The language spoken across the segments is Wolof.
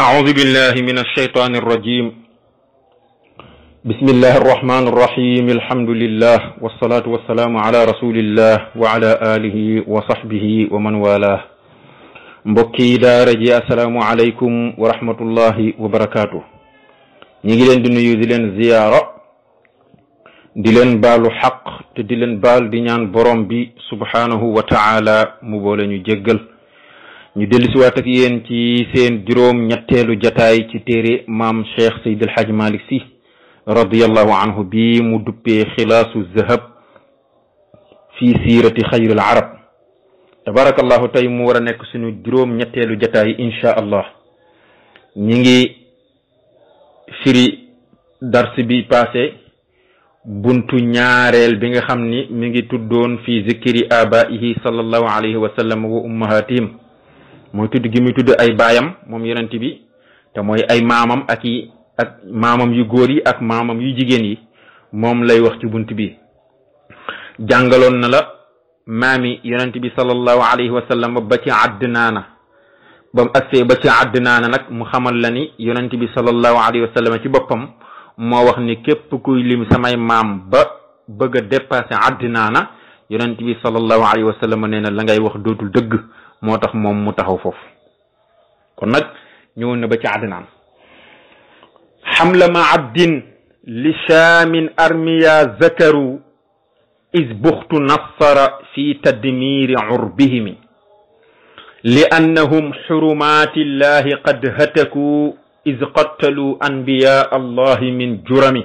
أعوذ بالله من الشيطان الرجيم بسم الله الرحمن الرحيم الحمد لله والصلاة والسلام على رسول الله وعلى آله وصحبه ومن والاه mbokki daara ji assalaamu aleykum wa rahmatullahi wa barakaatu. ñi ngi leen di nuyu di leen ziyaara di leen baalu xaq te di leen baal di ñaan borom bi subhanahu wa taala mu boole ñu jéggal. ñu dellusiwaat ak yéen ci seen juróom ñetteelu jataay ci téere maam Cheikh Seydi El Hadji Malick Sy radiyallahu anhu bi mu duppee xilaasu zahab fi siirati xayril arab. tabarakallahu tey mu war a nekk suñu juróom ñetteelu jataay insha allah. ñi ngi firi dars bi passé buntu ñaareel bi nga xam ni mi ngi tuddoon fi zikri abaihi sallallahu alayhi wa sallam wa ummahatihim, mooy tudd gi muy tudd ay baayam moom yonent bi te mooy ay maamam ak maamam yu góor yi ak maamam yu jigéen yi, moom lay wax ci bunt bi. jàngaloon na la maami yonent bi sallallahu alayhi wa sallam ba ci Adnaana, ba mu agsee ba ci Adnaana nag mu xamal la ni yonent bi sallallahu alayhi wa sallam ci boppam moo wax ni képp kuy lim samay maam ba bëgg a dépassé Adnaana, yonent bi sallallahu alayhi wa sallam nee na la ngay wax dootul dëgg, moo tax moom mu taxaw foofu. kon nag ñëwoon na ba ci Adnaan. xamla ma abdin li shaamin armiya zakaru is buxtu nassara fi tadmiri urbihimi li annahum xurumaati llahi qad hataku is qattalu anbiya allahi min jurami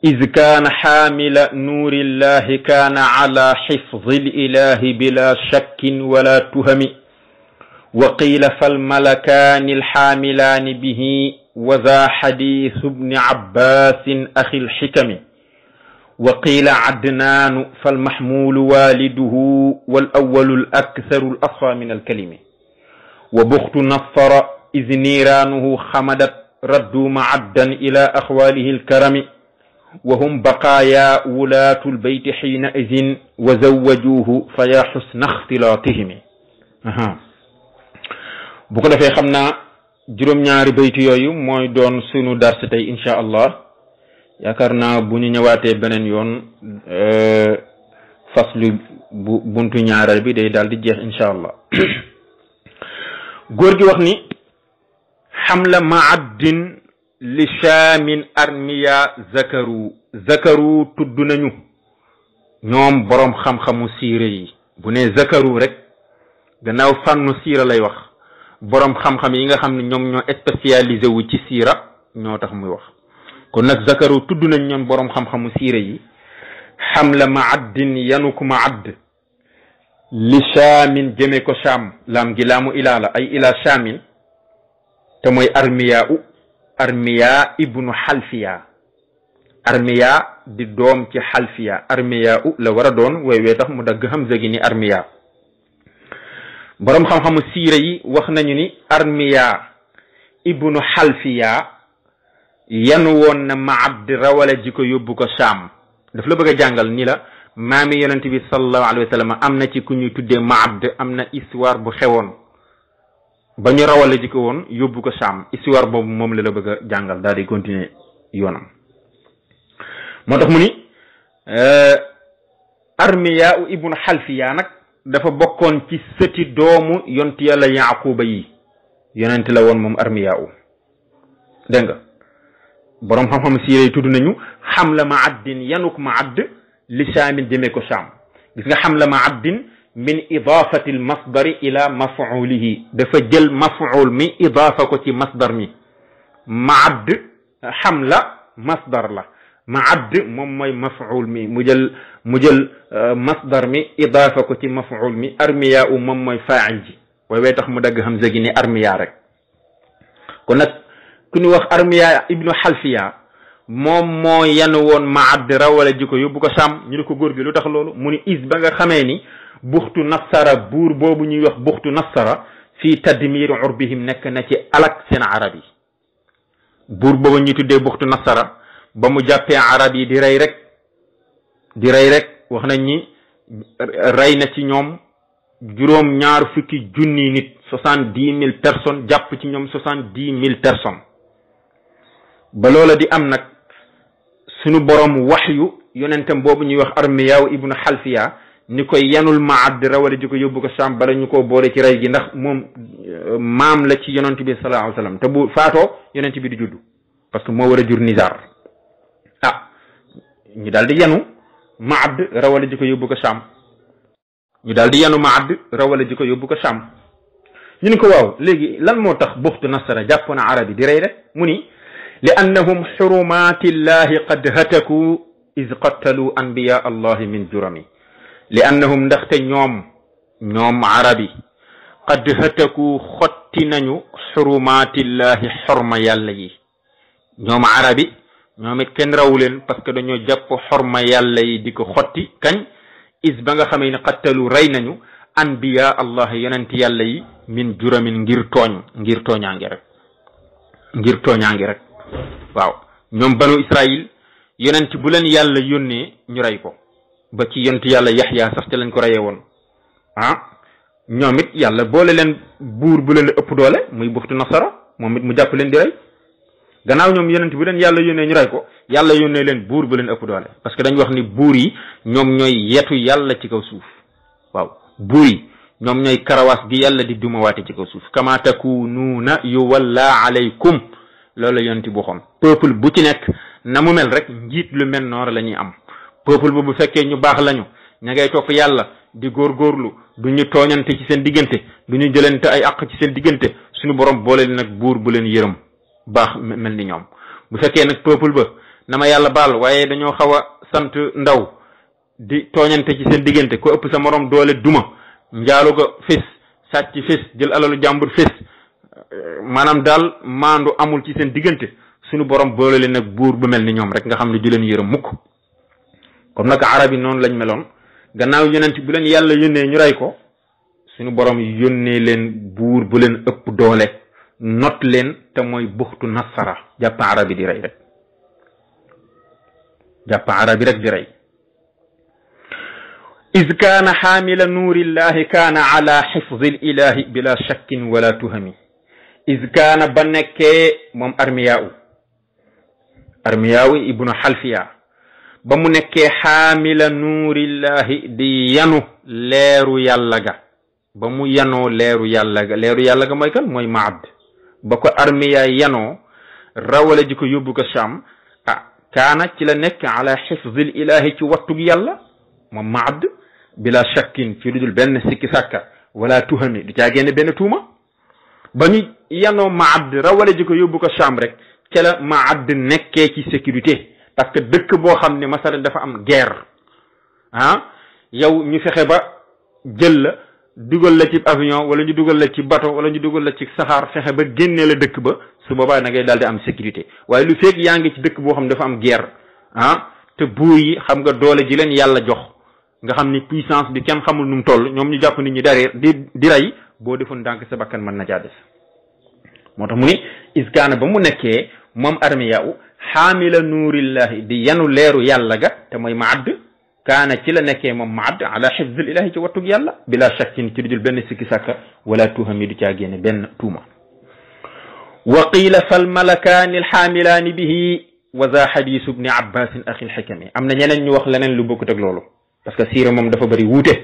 is kaana xaamila nuuri llahi kaana ala xifdi lilahi bila shakkin wala tuhami wa qiila falmalakaani alxaamilaani bihi wa za xadiisu bni abbaasin axi lxikami wa qiila adnaanu falmaxmuulu waaliduhu wal awalu l aktharu l asfa min alkalimi wa buxtu nassara is niiraanuhu xamadat raddu maaddan ila axwaalihi lkarami wa hum baqaaya wulaatu lbeyti xiina idin wa zawajuuhu fa yaa xusna ixtilaatihimi. bu ko defee xam naa juróom-ñaari bayti yooyu mooy doon sunu dars tey incha allah. yaakaar naa bu ñu ñëwaatee beneen yoon faslu bu buntu ñaareel bi day daal di jeex incha allah. góor gi wax ni xamla maaddin li shaamin armiya zakaru tudd nañu ñoom boroom xam-xamu siira yi. bu ne zakaru rek gannaaw fànnu siira lay wax, boroom xam-xam yi nga xam ne ñoom ñoo spécialisé wu ci siira ñoo tax muy wax. kon nag zakaru tudd nañ ñoom boroom xam-xamu siira yi xamla maaddin yanuk maadd li shaamin jëme ko shaam, laam gi laamu ilaa la ay ilaa shaamin te mooy armiya ibnu xalfiya. armiya di doom ci xalfiya, armiya la war a doon wee tax mu dagg hamza gi ni armiya. boroom xam-xamu siira yi wax nañu ni armiya ibnu xalfiya yanu woon na maabd rawale ji ko yóbbu ko Shaam. daf la bëgg a jàngal ni la maami yonent bi sallallahu alayhi wa sallam am na ci ku ñuy tuddee maabd, am na histoire bu xewoon ba ñu rawale ji ko woon yóbbu ko Shaam. histoire boobu moom la bëgg a jàngal daal di continuer yoonam. moo tax mu ni armiya ibnu xalfiya nag dafa bokkoon ci sëti doomu yonent yàlla yaquba yi. yonent la woon moom armiya dégg nga. boroom xam-xam siire yi tudd nañu xamla maaddin yanuk maadd li shaamin jëmee ko Shaam. gis nga xamla maaddin min idaafati almasdari ila mafuulihi, dafa jël mafuul mi idaafa ko ci masdar mi. maadd xamla masdar la, maadd moom mooy mafuul mi, mu jël masdar mi idaafa ko ci mafuul mi. armiya moom mooy faa'il ji, waaye tax mu dagg hamza gi ni armiya rek. kon nag ku ñu wax armiya ibnu xalfiya moom moo yan woon maad rawale ji ko yóbbu ko Shaam. ñu ne ko góor gi lu tax loolu? mu ni is ba nga xamee ni buxtu nassara, buur boobu ñuy wax buxtu nassara fii tadmir urbihim nekk na ci alak seen arab yi. buur boobu ñuy tuddee buxtu nassara ba mu jàppee arab yi di rey rek wax nañ ni rey na ci ñoom juróom ñaar fukki junni nit 70,000 personnes jàpp ci ñoom 70,000 personnes ba loola di am nag sunu borom waxyu yonentam boobu ñuy wax Armiyaaw ibnu Xalfiya ni koy yanul Maad rawale ji ko yóbbu ko Sham bala ñu ko boole ci rey gi ndax moom maam la ci yonent bi sallallahu alayhi wa sallam te bu faatoo yonent bi di juddu parce que moo war a jur Nizar ñu daal di yanu Maad rawale ji ko yóbbu ko Sham ñu daal di yanu Maad rawale ji ko yóbbu ko Sham ñu ni ko waaw léegi lan moo tax buxtu nasara jàpp na arabi di rey rek mu ni li annahum xurumati llahi qad hataku iz qattalu anbiya allahi min jurami li annahum ndaxte ñoom arabi qad hataku xotti nañu xurumati llahi xorma yàlla yi ñoom arabi ñoom it kenn rawu leen parce que dañoo jàpp xorma yàlla yi di ko xotti kañ is ba nga xamee ne qattalu rey nañu anbiya allah yonent yàlla yi min juramin ngir tooñaange rek waaw ñoom banu Israil yonent bu leen yàlla yónnee ñu rey ko ba ci yonent yàlla Yaxya sax te lañ ko reyee woon ñoom it yàlla boole leen buur bu leen ëpp doole muy buxtu nasara moom it mu jàpp leen di rey gannaaw ñoom yonent bu leen yàlla yónnee ñu rey ko yàlla yónnee leen buur bu leen ëpp doole parce que dañu wax ni buur yi ñoom ñooy yetu yàlla ci kaw suuf waaw buur yi ñoom ñooy karawaas gi yàlla di dumawaate ci kaw suuf kama takunuuna yuwalla alaykum loolu yonent bu xoon peuple bu ci nekk na mu mel rek njiit lu mel noonu la ñuy am peuple bu fekkee ñu baax lañu ña ngay topp yàlla di góorgóorlu du ñu tooñante ci seen diggante du ñu jëlante ay àq ci seen diggante suñu borom boole leen nag buur bu leen yërëm baax mel ni ñoom bu fekkee nag peuple ba na ma yàlla baal waaye dañoo xaw a sant ndaw di tooñante ci seen diggante ko ëpp sa morom doole duma njaalu ko fés sàcc fés jël alalu jàmbur fés maanaam daal maandu amul ci seen diggante suñu borom boole leen nag buur bu mel ni ñoom rek nga xam ne du leen yërëm mukk comme nag arab yi noonu lañ meloon gannaaw yonent bu leen yàlla yónnee ñu rey ko suñu borom yónnee leen buur bu leen ëpp doole not leen te mooy buxtu nasara jàpp arabi di rey rek di rey iz kaana xaamila nuurillahi kaana ala xifzi lilahi bila shakkin wala tuhami iz kaana ba nekkee moom armiyaawu ibnu xalfiya ba mu nekkee xaamila nuurillahi di yanu leeru yàlla ga ba mu yanoo leeru yàlla ga mooy kan mooy Maad ba ko armiya yanoo rawale ji ko yóbbu ko Sham kaana ci la nekk ala xifzil ilahi ci wattug yàlla moom Maad bila shakkin ci dudul benn sikki sàkka wala tuhami du caa génne benn tuuma ba ñu yanoo Maad rawale ji ko yóbbu ko Sham rek ca la Maad nekkee ci sécurité parce que dëkk boo xam ne masalan dafa am guerre yow ñu fexe ba jël la dugal la ci avion wala ñu dugal la ci bateau wala ñu dugal la ci saxaar fexe ba génnee la dëkk ba su boobaa da ngay daal di am sécurité waaye lu fekk yaa ngi ci dëkk boo xam ne dafa am guerre te buur yi xam nga doole ji leen yàlla jox nga xam ni puissance bi kenn xamul nu mu toll ñoom ñu jàpp nit ñi dareer di rey boo defoon ndànk sa bakkan mën na caa des moo tax mu ni iskaana ba mu nekkee moom armiyaaw xaamila nuurillahi di yanu leeru yàlla ga te mooy Maad kaana ci la nekkee moom Maad ala xifzil ilahi ci wattug yàlla bila shakkin ci dudul benn sikki sàkka wala tuhami du caa génne benn tuuma wa qiila fal malakaani alxaamilaani bihi wa za xadisu bni abbasin axi lxikami am na ñeneen ñu wax leneen lu bokkut ak loolu parce que siira moom dafa bëri wuute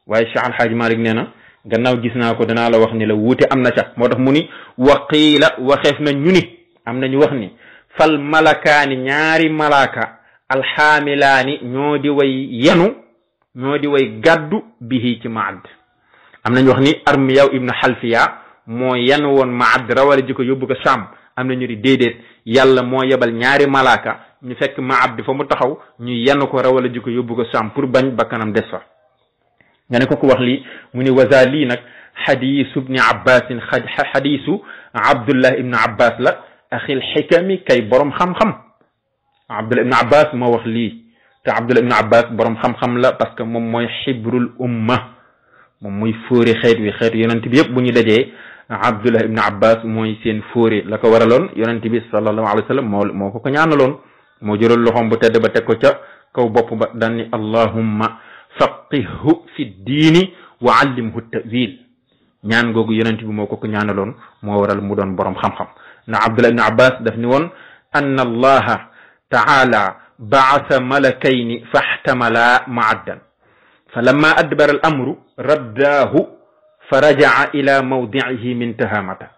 waaye Cheikh Alxaaji Malik nee na gannaaw gis naa ko danaa la wax ni la wuute am na ca moo tax mu ni wa qiila waxeef na ñu ni am na ñu wax ni fal malakaani ñaari malaaka alxaamilaani ñoo di way gàddu bihi ci Maad am nañu wax ni Armiyaw ibnu Xalfiya moo yanu woon Maad rawale ji ko yóbbu ko Sham am na ñu di déedéet yàlla moo yebal ñaari malaaka ñu fekk Maad fa mu taxaw ñu yanu ko rawale ji ko yóbbu ko Sham pour bañ bakkanam des fa nga ne ko wax lii mu ni waza lii nag xadisu ibni abbasin xadisu Abdullah ibnu Abbas la axil xikami kay borom xam-xam Abdullah ibnu Abbas moo wax lii te Abdullah ibnu Abbas borom xam-xam la parce que moom mooy xibrul umma moom mooy fóori xeet yonent bi yëpp bu ñu dajee Abdullah ibnu Abbas mooy seen fóori la ko waraloon yonent bi sallallahu alayhi wa sallam moo ko ñaanaloon moo jëloon loxoom bu tedd ba teg ko ca kaw bopp ba daan ni allahumma faqihhu fi diini wa allimhu tawil ñaan googu yonent bi moo ko ñaanaloon moo waral mu doon borom xam-xam na Abdullah ibn Abbas daf ni woon anna allaha taala baasa malakayni faxtamala maaddan fa lamma adbara al amru raddaahu fa rajaa ila mawdiihi min tahamata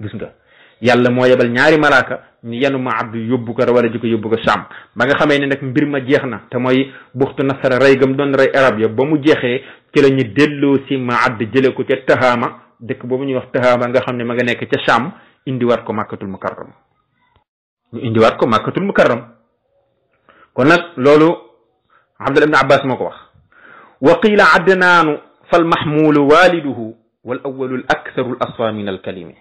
gis nga yàlla moo yebal ñaari malaaka ñu yenu Maad yóbbu ko wala ji ko yóbbu ko Sham ba nga xamee ne nag mbir ma jeex na te mooy buxtu nasara rey gam doon rey arab ya ba mu jeexee ci la ñu delloo si Maad jële ko ca Tahama dëkk boobu ñuy wax Tahama nga xam ne ma nga nekk ca Sham indiwaat ko Makkatul Mukarram ñu indiwaat ko Makkatul Mukarram kon nag loolu Abdullah ibn Abbas moo ko wax wa qiila adnaanu fal mahmulu waliduhu wal awalu al aktharu al asfa min al kalimi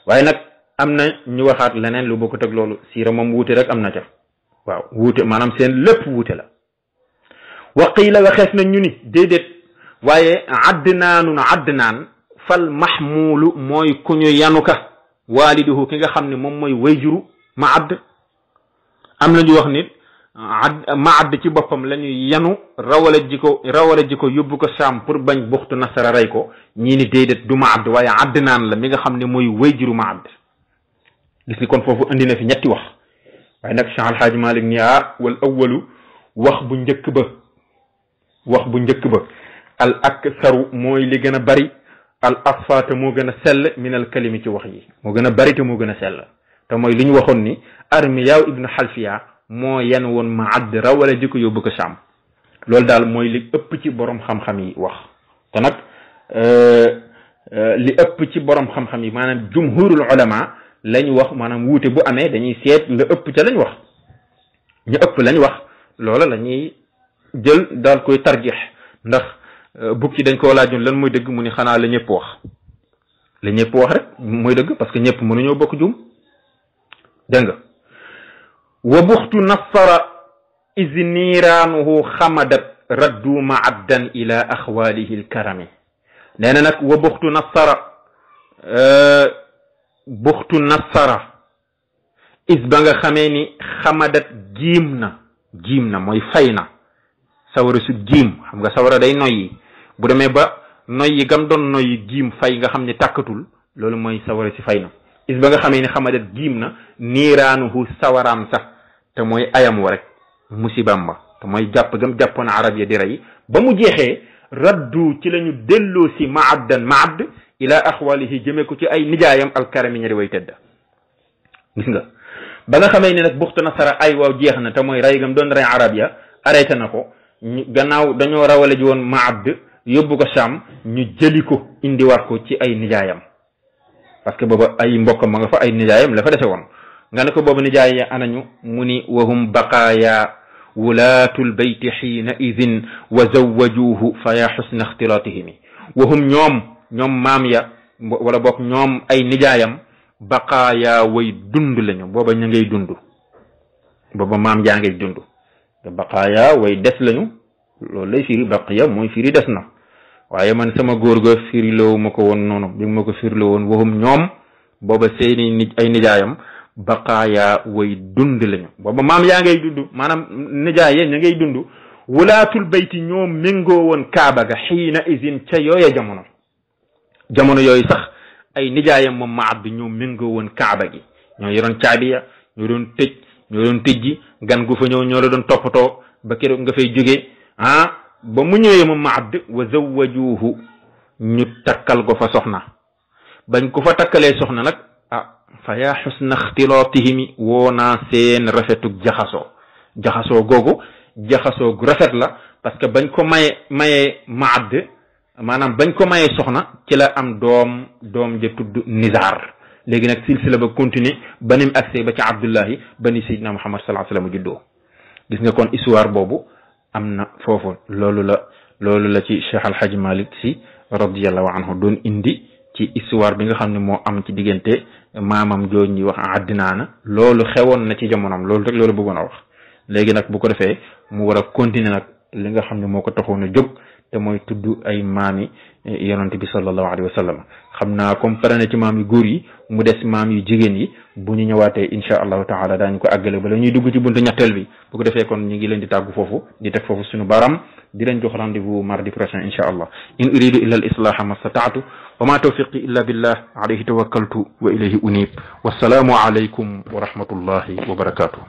waaye nag am na ñu waxaat leneen lu bokkut ak loolu siira moom wuute rek am na ca waaw wuute maanaam seen lépp wuute la wa qiila waxees na ñu ni déedéet waaye adnaan fal mahmulu mooy ku ñu yanuka waliduhu ki nga xam ne moom mooy wayjuru Maad am na ñu wax nit Maad ci boppam la ñu yanu rawale ji ko yóbbu ko Saam pour bañ buxtu nasara rey ko ñii ni déedéet du Maad waaye Adnaan la mi nga xam ne mooy wayjuru Maad gis ni kon foofu andi na fi ñetti wax waaye nag Cheikh Alhaaji Malik ni wal awwalu wax bu njëkk ba al aksaru mooy li gën a bari al asfaata moo gën a sell min al kalimi ci wax yi moo gën a bari te moo gën a sell te mooy li ñu waxoon ni Armiyaaw ibnu Xalfiya moo yen woon Maad rawale ji ko yóbbu ko Saam loolu daal mooy li ëpp ci borom xam-xam yi wax te nag li ëpp ci borom xam-xam yi maanaam jumhurul ulama lañ wax maanaam wuute bu amee dañuy seet la ëpp ca lañ wax ñu ëpp lañ wax loola la ñuy jël daal koy tarjix ndax bukki dañ ko laajoon lan mooy dëgg mu ni xanaa la ñëpp wax rek mooy dëgg parce que ñëpp mënuñoo bokk juum dégg nga wa buxtu nassara is niiraanuhu xamadat raddu maaddan ila axwaalihi lkarami nee na nag wa buxtu nassara is ba nga xamee ni xamadat jiim na mooy fay na sawara su jiim xam nga sawara day noyyi bu demee ba noyyi gam doon noyyi jiim fay nga xam ne tàkkatul loolu mooy sawara si fay na is ba nga xamee ni xamadat jiim na niiraanuhu sawaraam sax te mooy ayam wa rek musibam ba te mooy jàpp gam jàppoon arab ya di rey ba mu jeexee raddu ci la ñu delloo si Maad ila axwalihi jëmee ko ci ay nijaayam alkarami ñari way tëdd gis nga ba nga xamee ni nag buxtu nasara ay waaw jeex na te mooy rey gam doon rey arab ya arrêté na ko gannaaw dañoo rawale ji woon Maad yóbbu ko Sham ñu jëli ko indiwaat ko ci ay nijaayam parce que booba ay mbokkam ma nga fa ay nijaayam la fa dese woon nga ne ko boobu nijaay ya anañu mu ni wahum baqaaya wulaatul bayti xiina idin wa zawwajuuhu fa yaa xusna ixtilaatihimi wahum ñoom maam ya wala boog ñoom ay nijaayam baqaaya way dund lañu booba ña ngay dund booba maam yaa ngay dund te baqaaya way des lañu loolu lay firi baqiya mooy firi des na waaye man sama góor ga firiloo ma ko woon noonu bi ma ko firiloo woon wahum ñoom booba seeni ay nijaayam baqaaya way dund lañu booba maam yaa ngay dund maanaam nijaay ya ña ngay dund wulaatul bayti ñoom méngoo woon kaaba ga xiina isin ca yooya jamono yooyu sax ay nijaayam moom Maad bi ñoom méngoo woon kaaba gi ñoo yoroon caabi ya ñoo doon tëjji gan gu fa ñëw ñoo la doon toppatoo ba keroog nga fay jóge ba mu ñëwee moom Maad wa zawwajuuhu ñu takkal ko fa soxna bañ ko fa takkalee soxna nag fa yaa xusna ixtilaatihimi woo naa seen rafetug jaxasoo googu jaxasoo gu rafet la parce que bañ ko mayee Maad maanaam bañ ko mayee soxna ci la am doom ja tudd Nizaar léegi nag silsila ba continuer ba nim accès ba ci Abdullahi ba ni Seydina Muhammad sallallahu alayhi wa sallam juddoo gis nga kon histoire boobu am na foofu loolu la ci Cheikh Alhaji Malick Sy radiyallahu anhu doon indi ci histoire bi nga xam ne moo am ci diggante maamam jooju ñuy wax Adnaana loolu xewoon na ci jamonoom loolu bëggoon a wax léegi nag bu ko defee mu war a continuer nag li nga xam ne moo ko taxoon a jóg te mooy tudd ay maami yonante bi sallallahu alayhi wa sallam. xam naa comme pare na ci maam yu góor yi mu des maam yu jigéen yi bu ñu ñëwaatee insha allahu taala daañu ko àggale bala ñuy dugg ci buntu ñetteel bi. bu ko defee kon ñu ngi leen di tàggu foofu di teg foofu suñu baram di leen jox rendez-vous mardi prochain insha allah. in uridu illa al islaha ma stata'tu wa ma tawfiqi illa billah alayhi tawakkaltu wa ilayhi unib. wassalaamu alaykum wa rahmatullahi wa barakatuh.